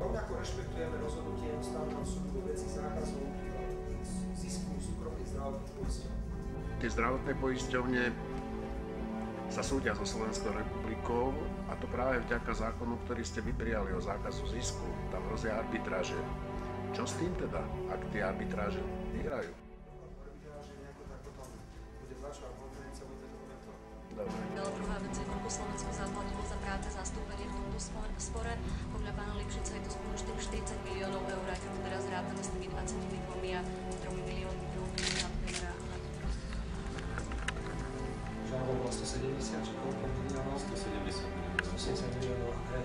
Rovnako rešpektujeme rozhodnutie Ústavného súdu vo veci zákazu zisku súkromných zdravotných poisťovní. Tie zdravotné poisťovne sa súdia so Slovenskou republikou, a to práve vďaka zákonu, ktorý ste vy prijali o zákazu zisku. Tam hrozia arbitráže. Čo s tým teda, ak tie arbitráže vyhrajú? Arbitráže nejako tak potom bude tlačová konferencia, bude to komentovať. Dobre. Druhá vec je, koľko Slovensko zaplatilo za práve zastúpenie v tomto spore. Podľa pána Lipšica je to spolu 40 miliónov eur, a keď teraz rátame s tými 22 a 3 miliónmi eur na Žába bola 170, či koľko miliónov? 170 miliónov, hej.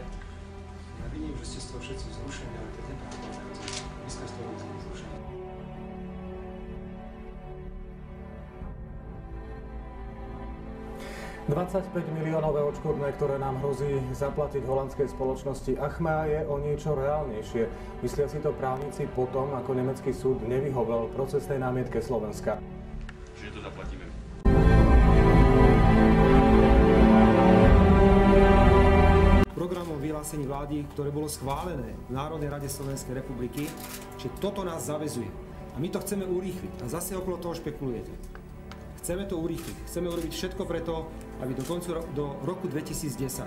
Ja vidím, že ste z toho všetci zrušení, ale to je nepochopné. My sme z toho zrušení. $25 miliónové odškodné, ktoré nám hrozí zaplatiť holandskej spoločnosti Achmea, je o niečo reálnejšie. Myslia si to právnici potom, ako nemecký súd nevyhovel procesnej námietke Slovenska. Čiže to zaplatíme. Programom vyhlásení vlády, ktoré bolo schválené v Národnej rade Slovenskej republiky, že toto nás zaväzuje. A my to chceme urýchliť. A zase okolo toho špekulujete. Chceme to urýchliť. Chceme urobiť všetko preto, aby do roku 2010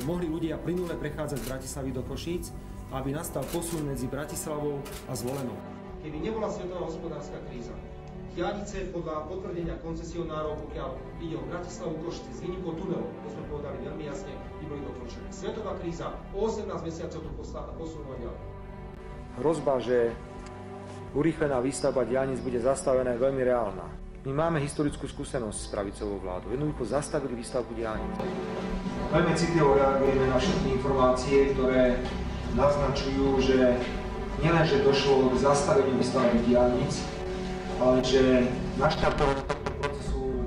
mohli ľudia plynule prechádzať z Bratislavy do Košíc a aby nastal posun medzi Bratislavou a Zvolenou. Keby nebola svetová hospodárska kríza, diaľnice podľa potvrdenia koncesionárov, pokiaľ ide o Bratislavu Košice s výnimkou tunelov, to sme povedali veľmi jasne, by boli dokončené. Svetová kríza o 18 mesiacov to posunula ďalej. Hrozba, že urýchlená výstavba diaľnic bude zastavená, je veľmi reálna. My máme historickú skúsenosť s pravicovou vládou. Jednoducho zastavili výstavbu diaľnic. Veľmi citlivo reagujeme na všetky informácie, ktoré naznačujú, že nielenže došlo k zastaveniu výstavby diaľnic, ale že naštartovanie tohto procesu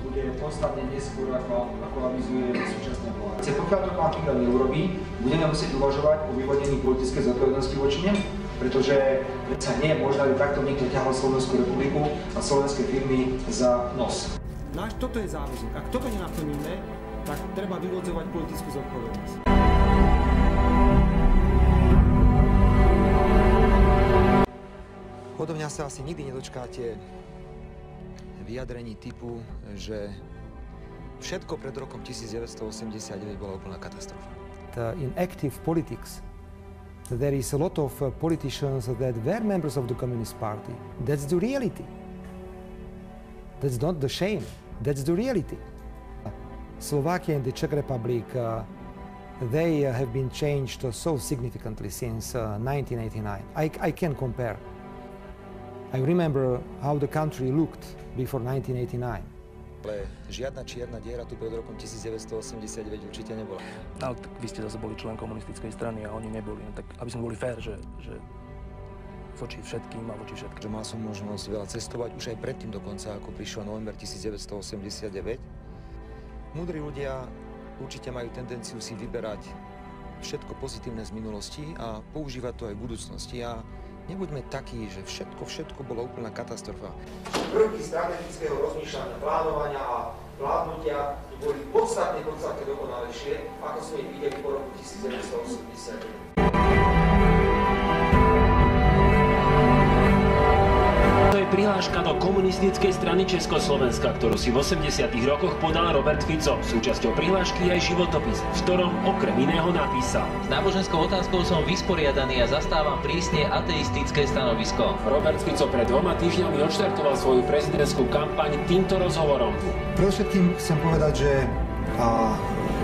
bude podstatne neskôr, ako avizuje súčasná vláda. Pokiaľ to pán Fiala neurobí, budeme musieť uvažovať o vyvodení politickej zodpovednosti voči nemu, pretože sa nie je možné, aby takto niekto ťahal Slovenskú republiku a slovenské firmy za nos. Toto je záväzok. Ak toto nenaplníme, tak treba vyvodzovať politickú zodpovednosť. Odo mňa sa asi nikdy nedočkáte vyjadrení typu, že všetko pred rokom 1989 bola úplná katastrofa. In active politics, there is a lot of politicians that were members of the Communist Party. That's the reality. That's not the shame. That's the reality. Slovakia and the Czech Republic, they have been changed so significantly since 1989. I can compare. I remember how the country looked before 1989. Ale žiadna čierna diera tu pred rokom 1989 určite nebola. Ale tak vy ste zase boli člen komunistickej strany a oni neboli. No, tak aby sme boli fér, že voči všetkým a voči všetkým. Mal som možnosť veľa cestovať, už aj predtým dokonca, ako prišiel november 1989. Múdri ľudia určite majú tendenciu si vyberať všetko pozitívne z minulosti a používať to aj v budúcnosti. A nebuďme takí, že všetko bola úplná katastrofa. Prvky strategického rozmýšľania, plánovania a vládnutia boli podstatne dokonalejšie, ako sme ich videli po roku 1989. To je prihláška do komunistickej strany Československa, ktorú si v 80. rokoch podal Robert Fico. Súčasťou prihlášky je aj životopis, v ktorom okrem iného napísal: S náboženskou otázkou som vysporiadaný a zastávam prísne ateistické stanovisko. Robert Fico pred 2 týždňami odštartoval svoju prezidentskú kampaň týmto rozhovorom. Predovšetkým chcem povedať, že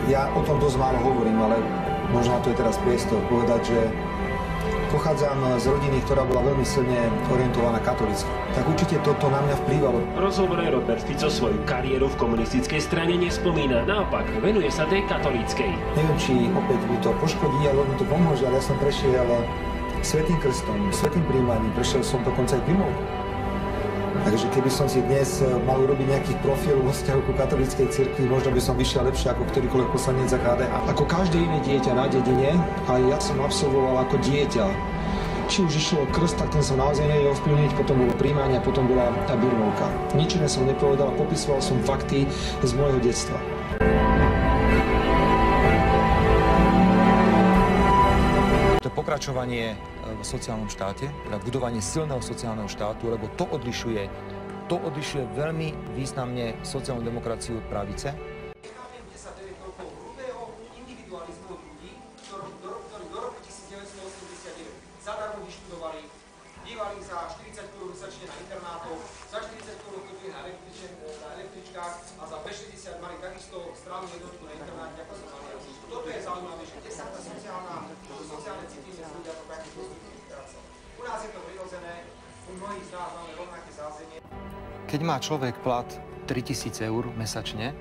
ja o tom dosť málo hovorím, ale možno to je teraz priestor povedať, že pochádzam z rodiny, ktorá bola veľmi silne orientovaná katolícky. Tak určite toto na mňa vplývalo. V rozhovore Robert Fico svoju kariéru v komunistickej strane nespomína, naopak venuje sa tej katolíckej. Neviem, či opäť mi to poškodí, alebo mi to pomôže, ale ja som prešiel svätým krstom, svätým príjmaním, prešiel som dokonca aj príjmovku. Takže keby som si dnes mal urobiť nejaký profil vo vzťahu ku katolíckej cirkvi, možno by som vyšiel lepšie ako ktorýkoľvek poslanec za KDH. Ako každé iné dieťa na dedine, aj ja som absolvoval ako dieťa. Či už išlo krst, tak ten som naozaj nevedel ovplyvniť, potom bolo príjmanie a potom bola tá birmovka. Nič iné som nepovedal, popisoval som fakty z môjho detstva. pokračovanie v sociálnom štáte, teda budovanie silného sociálneho štátu, lebo to odlišuje veľmi významne sociálnu demokraciu od pravice. Zadarmo vyštudovali, bývali za 40 kg mesačne na internátoch, za 40 kg chodili na električkách a za 260 mali takisto strávnu jednotku na internáte, ako sa mali. Toto je zaujímavé, že kde sa tá sociálne citlivosť ľudia to takým postupom stráca. U nás je to prirodzené, u mnohých z nás máme rovnaké zázemie. Keď má človek plat 3000 eur mesačne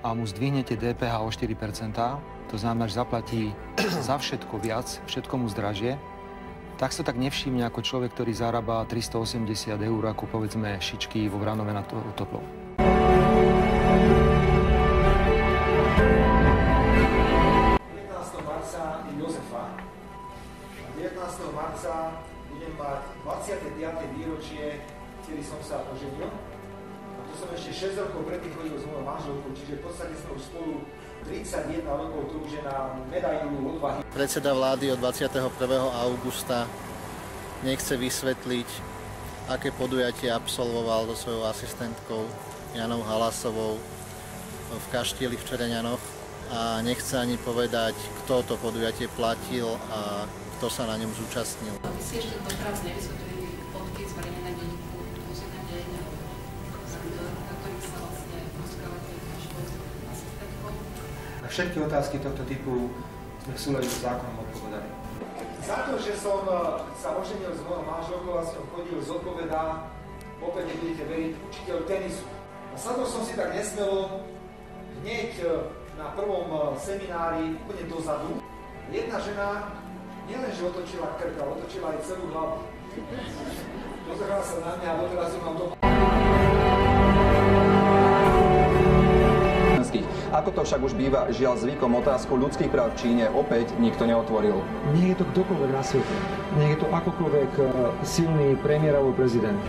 a mu zdvihnete DPH o 4%, to znamená, že zaplatí za všetko viac, všetko mu zdražie, tak sa tak nevšimne ako človek, ktorý zarába 380 eur, ako povedzme šičky vo Vranove nad Toplou. 19. marca je Jozefa. 19. marca budem mať 25. výročie, kedy som sa oženil. A to som ešte 6 rokov predtým chodil s mojou manželkou, čiže v podstate sme už spolu 31 rokov, to už je na medailu odvahy. Predseda vlády od 21. augusta nechce vysvetliť, aké podujatie absolvoval so svojou asistentkou Janou Halasovou v Kaštieli v Čereňanoch a nechce ani povedať, kto to podujatie platil a kto sa na ňom zúčastnil. A vy si ešte doteraz nevysvetlili fotky zverejnené denníku Pozitívny deň, na ktorých sa vlastne rozprávate našou asistentkou. Na všetky otázky tohto typu sme v súlade s zákonom odpovedali. Za to, že som sa oženil s mojou manželkou a som chodil zodpovedá, opäť nebudete veriť, učiteľ tenisu. A sadol som si tak nesmelo hneď na prvom seminári úplne dozadu. Jedna žena nielenže otočila krk, ale otočila aj celú hlavu. Pozerala sa na mňa a doteraz ju mám doma. Ako to však už býva, žiaľ zvykom, otázku ľudských práv v Číne opäť nikto neotvoril. Nie je to kdokoľvek na svete. Nie je to akokoľvek silný premiér alebo prezident.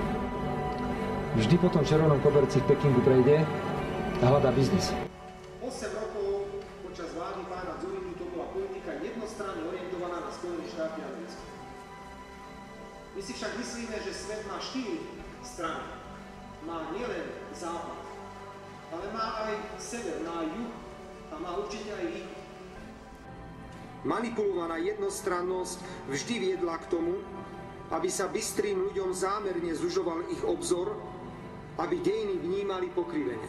Vždy po tom červenom koberci v Pekingu prejde a hľadá biznis. 8 rokov počas vlády pána Dzurigu to bola politika jednostranne orientovaná na Spojené štáty americké. My si však myslíme, že svet má 4 strany. Má nielen západ, ale má aj sever, má juh a má určite aj východ. Manipulovaná jednostrannosť vždy viedla k tomu, aby sa bystrým ľuďom zámerne zužoval ich obzor, aby dejiny vnímali pokrivene.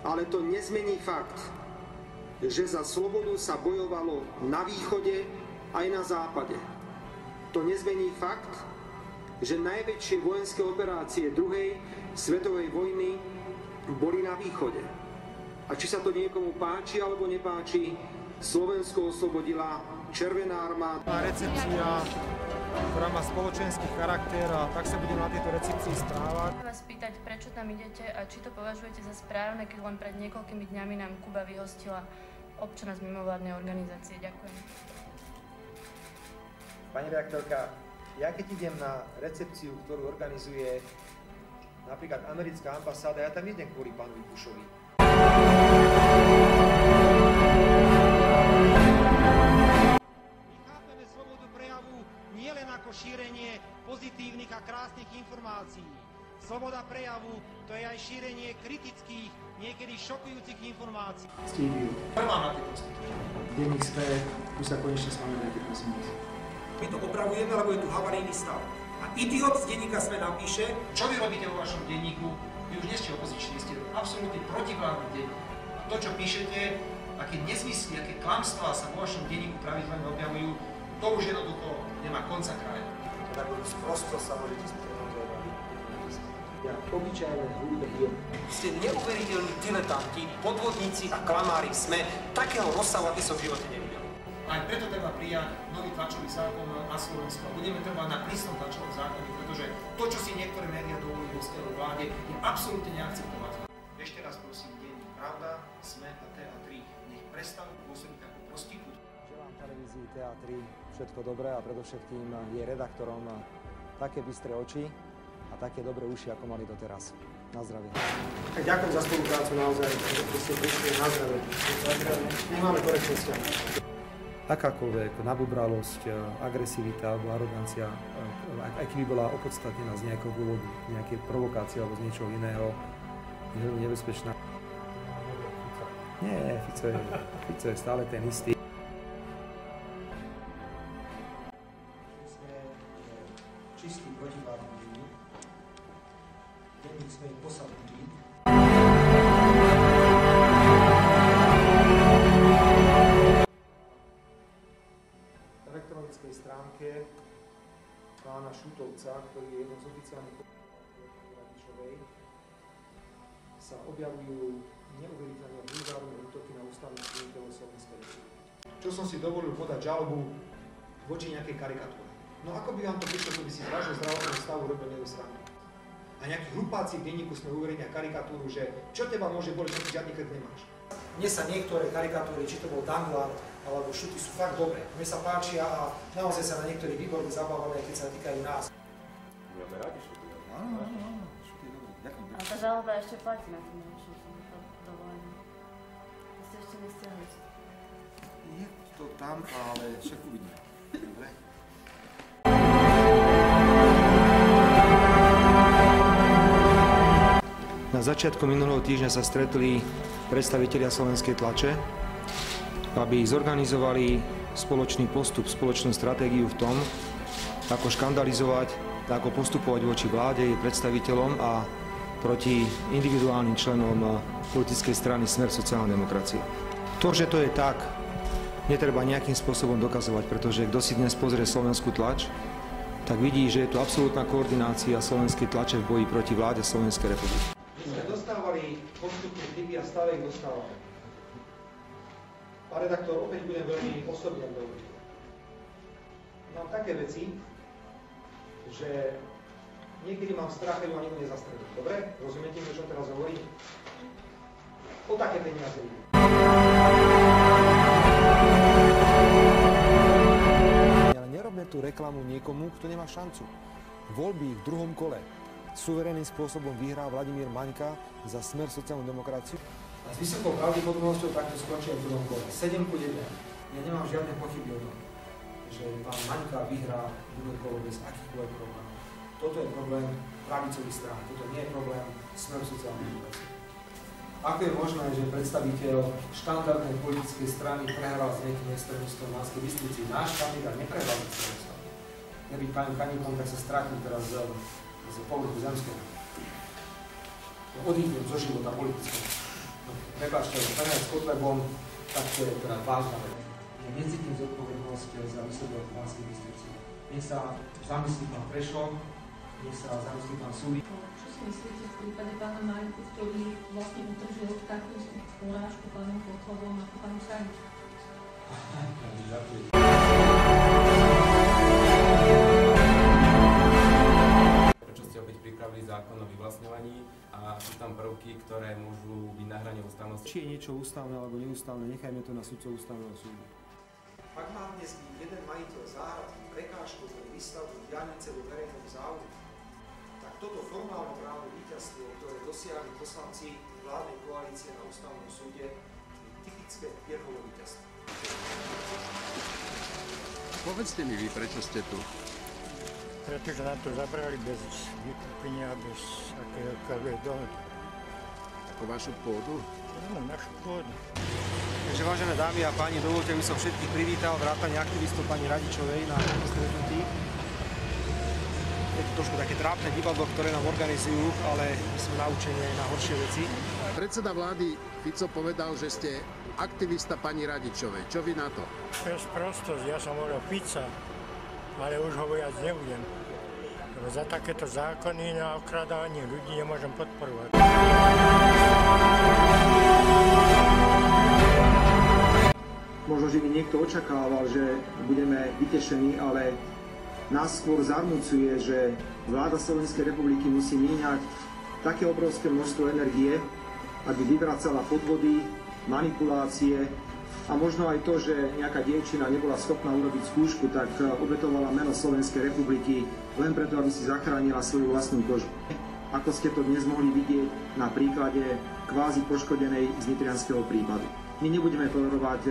Ale to nezmení fakt, že za slobodu sa bojovalo na východe aj na západe. To nezmení fakt, že najväčšie vojenské operácie druhej svetovej vojny boli na východe. A či sa to niekomu páči alebo nepáči, Slovensko oslobodila Červená armáda. Recepcia, ktorá má spoločenský charakter a tak sa budem na tejto recepcii správať. Chcem vás spýtať, prečo tam idete a či to považujete za správne, keď len pred niekoľkými dňami nám Kuba vyhostila občana z mimovládnej organizácie. Ďakujem. Pani redaktorka, ja keď idem na recepciu, ktorú organizuje napríklad americká ambasáda, ja tam idem kvôli pánovi Bushovi. My chápeme slobodu prejavu nielen ako šírenie pozitívnych a krásnych informácií. Sloboda prejavu to je aj šírenie kritických, niekedy šokujúcich informácií. Stívio. Prvá na tej proste. Denník SME, tu sa konečne spamätajte, prosím vás. My to opravujeme, lebo je tu havarijný stav. A idiot z denníka SME napíše, čo vy robíte vo vašom denníku, vy už nie ste opoziční, ste absolútne protivládny denník. A to, čo píšete, aké nezmysly, aké klamstvá sa vo vašom denníku pravidelne objavujú, to už jednoducho nemá konca kraja. Tak prosto sa môžete sprieľať. Ja obyčajné hudbe je. Ste neuveriteľní diletanti, podvodníci a klamári SME, takého rozsahu, aký som v živote nevidel. Aj preto treba prijať nový tlačový zákon na Slovensku a budeme trvať na prísnom tlačovom zákone, pretože to, čo si niektoré médiá dovolujú vo vzťahu vláde, je absolútne neakceptovateľné. Ešte raz prosím, denník Pravda, SME a TA3 nech prestanú pôsobiť ako prostitúti. Želám televízii TA3 všetko dobré a predovšetkým jej redaktorom také bystré oči a také dobré uši, ako mali doteraz. Na zdravie. Tak ďakujem za spoluprácu naozaj, že ste prišli na zdravie. Nemáme korektný vzťah. akákoľvek nabubralosť, agresivita alebo arogancia, aj keby bola opodstatnená z nejakého dôvodu, nejaké provokácie alebo z niečoho iného, je veľmi nebezpečná. Nie, Fico je stále ten istý. Sme čistý protivládny denník. Denník sme im posadnutí. Na elektronickej stránke pána Šutovca, ktorý je jeden z oficiálnych Radičovej, sa objavujú neuveriteľné vulgárne útoky na ústavných činiteľov Slovenskej republiky. Čo som si dovolil podať žalobu voči nejakej karikatúre. No ako by vám to prišlo, keby si z vášho zdravotného stavu robil nedosranú? A nejakí hlupáci v denníku sme uverejnia karikatúru, že čo teba môže boliť, keď žiadny krk nemáš. Mne sa niektoré karikatúry, či to bol Danglár alebo Šuty, sú fakt dobré. Mne sa páčia a naozaj sa na niektorých výborných zabávame, keď sa týkajú nás. Budeme rádi, Šuty. Áno, Šuty, dobre. Ďakujem. A tá žaloba ešte platí na tom, že som to dovolený. To ste ešte nestiahli. Je to tam, ale však uvidíme. Dobre. Na začiatku minulého týždňa sa stretli predstavitelia slovenskej tlače, aby zorganizovali spoločný postup, spoločnú stratégiu v tom, ako škandalizovať, ako postupovať voči vláde, jej predstaviteľom a proti individuálnym členom politickej strany Smer sociálna demokracie. To, že to je tak, netreba nejakým spôsobom dokazovať, pretože kto si dnes pozrie slovenskú tlač, tak vidí, že je tu absolútna koordinácia slovenskej tlače v boji proti vláde Slovenskej republiky. My sme dostávali postupne chyby a stále ich dostávame. Pán redaktor, opäť budem veľmi osobne hovoriť. Mám také veci, že niekedy mám strach, keď ma nikto nezastrelí. Dobre? Rozumiete mi, o čom teraz hovorím? O také peniaze idú. Ale nerobme tú reklamu niekomu, kto nemá šancu. Voľby v druhom kole. Suverénnym spôsobom vyhrá Vladimír Maňka za Smer sociálnu demokraciu. A s vysokou pravdepodobnosťou takto skončia v druhom kole. 7:1. Ja nemám žiadne pochyby o tom, že pán Maňka vyhrá druhé kolo bez akýchkoľvek problémov. Toto je problém pravicových strán, toto nie je problém Smeru sociálnej demokracie. Ako je možné, že predstaviteľ štandardnej politickej strany prehral s nejakým extrémistom v Banskej Bystrici? Náš kandidát neprehral s extrémistom. Nebyť panikom, tak sa stratím teraz z povrchu zemského. Odídem zo života politického. Prepáčte, prehľad s Kotlebom, tak to je teda vážna vec. Ja necítim zodpovednosť za výsledok v Banskej Bystrici. Nech sa zamyslí pán Prešov, nech sa zamyslí pán Sulík. Čo si myslíte v prípade pána Maňku, ktorý vlastne utržil takú porážku pánom Kotlebom ako pán Čajíč? Prečo ste opäť pripravili zákon o vyvlastňovaní a sú tam prvky, ktoré môžu byť na hrane ústavnosti? Či je niečo ústavné alebo neústavné, nechajme to na sudcov ústavného súdu. Ak má dnes jeden majiteľ záhrad prekážku pre výstavbu diaľnice vo verejnom záujme, tak toto formálne právne víťazstvo, ktoré dosiahli poslanci vládnej koalície na ústavnom súde, je typické Pirhovo víťazstvo. Povedzte mi vy, prečo ste tu? Pretože nám to zabrali bez vykúpenia, bez akéhokoľvek dohody. Ako vašu pôdu? Áno, našu pôdu. Takže vážené dámy a páni, dovolte, aby som všetkých privítal, vrátane aktivistov pani Radičovej na tomto stretnutí. Je to trošku také trápne divadlo, ktoré nám organizujú, ale my sme naučení aj na horšie veci. Predseda vlády Fico povedal, že ste aktivista pani Radičovej. Čo vy na to? To je sprostosť, ja som volil Fica, ale už ho viac nebudem. Lebo za takéto zákony na okradávanie ľudí nemôžem podporovať. Možno, že by niekto očakával, že budeme vytešení, ale nás skôr zarmucuje, že vláda Slovenskej republiky musí míňať také obrovské množstvo energie, aby vyvracala podvody, manipulácie a možno aj to, že nejaká dievčina nebola schopná urobiť skúšku, tak obetovala meno Slovenskej republiky len preto, aby si zachránila svoju vlastnú kožu. Ako ste to dnes mohli vidieť na príklade kvázi poškodenej z nitrianskeho prípadu. My nebudeme tolerovať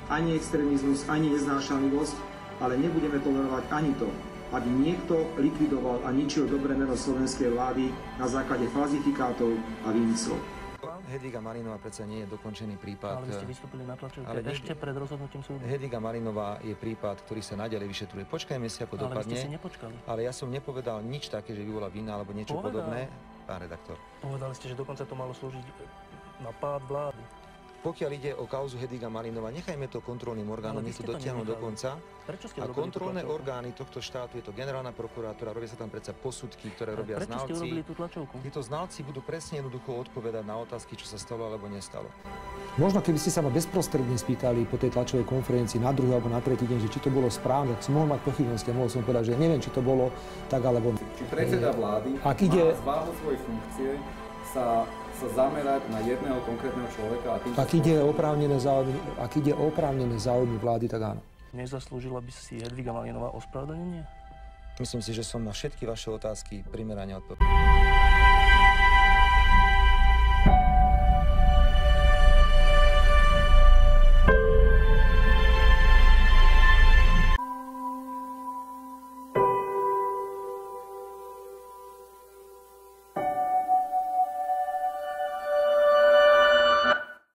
ani extrémizmus, ani neznášanlivosť, ale nebudeme tolerovať ani to, aby niekto likvidoval a ničil dobré meno slovenskej vlády na základe falzifikátov a výmyslov. Hedviga Malinová predsa nie je dokončený prípad. Ale vy ste vystúpili na tlačovke ešte pred rozhodnutím súdu. Hedviga Malinová je prípad, ktorý sa naďalej vyšetruje. Počkajme si, ako dopadne. Ale vy ste si nepočkali. Ale ja som nepovedal nič také, že by bola vina alebo niečo podobné. Pán redaktor. Povedali ste, že dokonca to malo slúžiť na pád vlády. Pokiaľ ide o kauzu Hedviga Malinová, nechajme to kontrolným orgánom, nech to dotiahnu do konca. A kontrolné orgány tohto štátu, je to generálna prokurátora, robia sa tam predsa posudky, ktoré robia znalci. Prečo ste urobili tú tlačovku? Títo znalci budú presne jednoducho odpovedať na otázky, čo sa stalo alebo nestalo. Možno keby ste sa ma bezprostredne spýtali po tej tlačovej konferencii na druhý alebo na tretí deň, že či to bolo správne, tak som mohol mať pochybnosti a mohol som povedať, že neviem, či to bolo tak alebo... Či predseda vlády má z váhu svojej funkcie sa zamerať na jedného konkrétneho človeka a tým... Ak ide o oprávnené záujmy vlády, tak áno. Nezaslúžila by si Hedviga Malinová ospravedlnenie? Myslím si, že som na všetky vaše otázky primerane odpovedal.